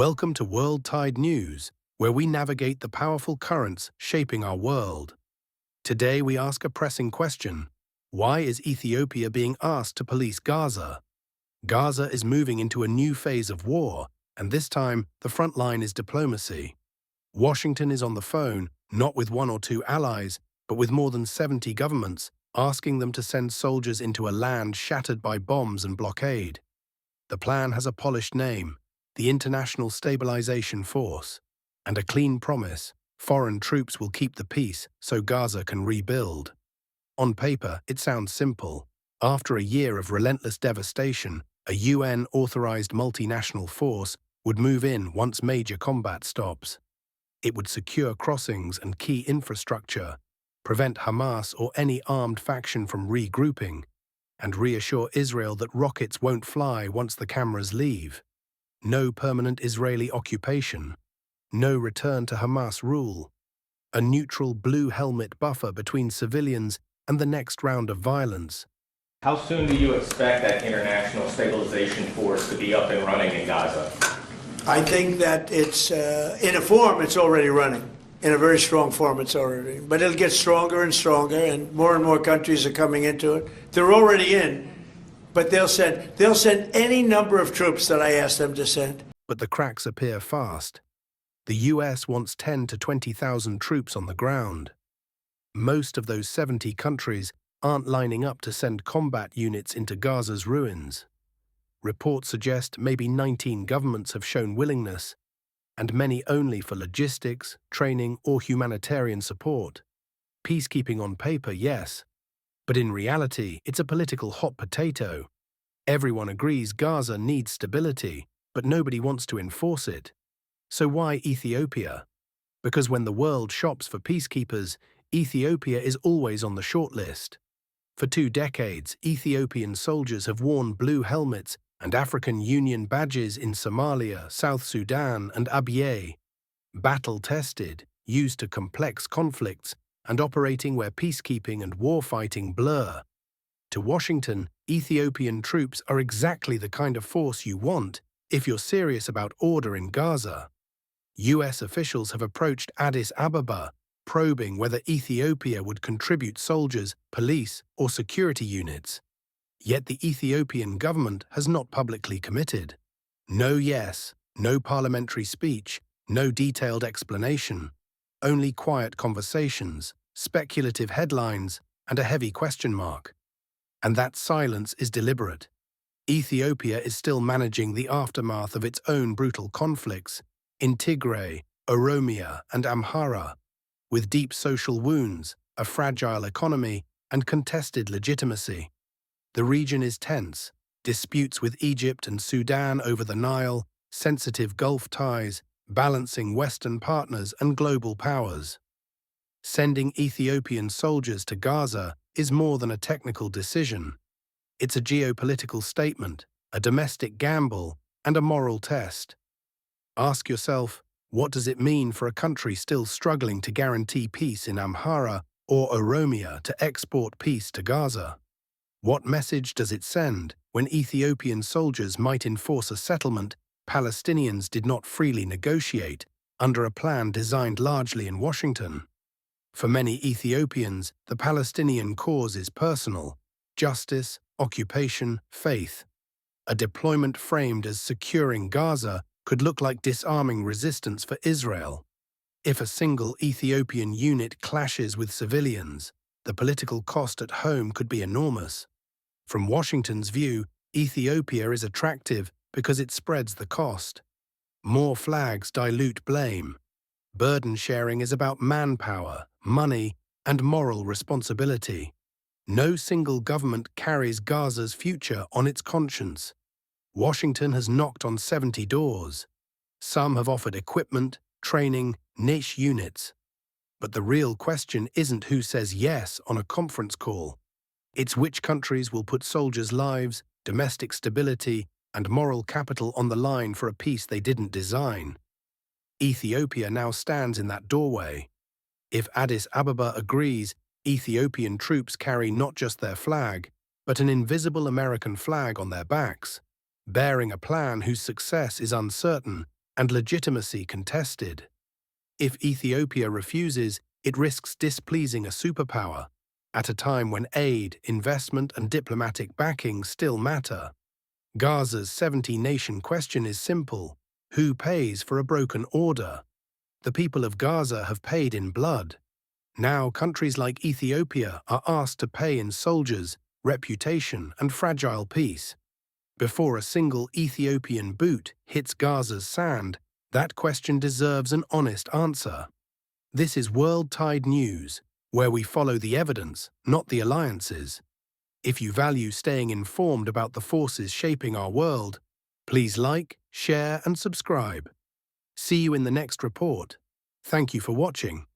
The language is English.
Welcome to World Tide News, where we navigate the powerful currents shaping our world. Today we ask a pressing question. Why is Ethiopia being asked to police Gaza? Gaza is moving into a new phase of war, and this time the front line is diplomacy. Washington is on the phone, not with one or two allies, but with more than 70 governments, asking them to send soldiers into a land shattered by bombs and blockade. The plan has a polished name, the International Stabilization Force, and a clean promise: foreign troops will keep the peace so Gaza can rebuild. On paper, it sounds simple. After a year of relentless devastation, a UN-authorized multinational force would move in once major combat stops. It would secure crossings and key infrastructure, prevent Hamas or any armed faction from regrouping, and reassure Israel that rockets won't fly once the cameras leave. No permanent Israeli occupation. No return to Hamas rule. A neutral blue helmet buffer between civilians and the next round of violence. How soon do you expect that International Stabilization Force to be up and running in Gaza? I think that it's, in a form, it's already running. In a very strong form, it's already. But it'll get stronger and stronger, and more countries are coming into it. They're already in, but they'll send any number of troops that I ask them to send. But the cracks appear fast. The US wants 10 to 20,000 troops on the ground. Most of those 70 countries aren't lining up to send combat units into Gaza's ruins. Reports suggest maybe 19 governments have shown willingness, and many only for logistics, training, or humanitarian support. Peacekeeping on paper, yes, but in reality, it's a political hot potato. Everyone agrees Gaza needs stability, but nobody wants to enforce it. So why Ethiopia? Because when the world shops for peacekeepers, Ethiopia is always on the shortlist. For 2 decades, Ethiopian soldiers have worn blue helmets and African Union badges in Somalia, South Sudan, and Abyei. Battle-tested, used to complex conflicts, and operating where peacekeeping and warfighting blur. To Washington, Ethiopian troops are exactly the kind of force you want if you're serious about order in Gaza. US officials have approached Addis Ababa, probing whether Ethiopia would contribute soldiers, police, or security units. Yet the Ethiopian government has not publicly committed. No yes, no parliamentary speech, no detailed explanation. Only quiet conversations, speculative headlines, and a heavy question mark. And that silence is deliberate. Ethiopia is still managing the aftermath of its own brutal conflicts in Tigray, Oromia, and Amhara, with deep social wounds, a fragile economy, and contested legitimacy. The region is tense: disputes with Egypt and Sudan over the Nile, sensitive Gulf ties, balancing Western partners and global powers. Sending Ethiopian soldiers to Gaza is more than a technical decision. It's a geopolitical statement, a domestic gamble, and a moral test. Ask yourself, what does it mean for a country still struggling to guarantee peace in Amhara or Oromia to export peace to Gaza? What message does it send when Ethiopian soldiers might enforce a settlement Palestinians did not freely negotiate under a plan designed largely in Washington? For many Ethiopians, the Palestinian cause is personal: justice, occupation, faith. A deployment framed as securing Gaza could look like disarming resistance for Israel. If a single Ethiopian unit clashes with civilians, the political cost at home could be enormous. From Washington's view, Ethiopia is attractive because it spreads the cost. More flags dilute blame. Burden sharing is about manpower, money, and moral responsibility. No single government carries Gaza's future on its conscience. Washington has knocked on 70 doors. Some have offered equipment, training, niche units. But the real question isn't who says yes on a conference call. It's which countries will put soldiers' lives, domestic stability, and moral capital on the line for a peace they didn't design. Ethiopia now stands in that doorway. If Addis Ababa agrees, Ethiopian troops carry not just their flag, but an invisible American flag on their backs, bearing a plan whose success is uncertain and legitimacy contested. If Ethiopia refuses, it risks displeasing a superpower at a time when aid, investment, and diplomatic backing still matter. Gaza's 70-nation question is simple: who pays for a broken order? The people of Gaza have paid in blood. Now countries like Ethiopia are asked to pay in soldiers, reputation, and fragile peace. Before a single Ethiopian boot hits Gaza's sand, that question deserves an honest answer. This is World Tide News, where we follow the evidence, not the alliances. If you value staying informed about the forces shaping our world, please like, share, and subscribe. See you in the next report. Thank you for watching.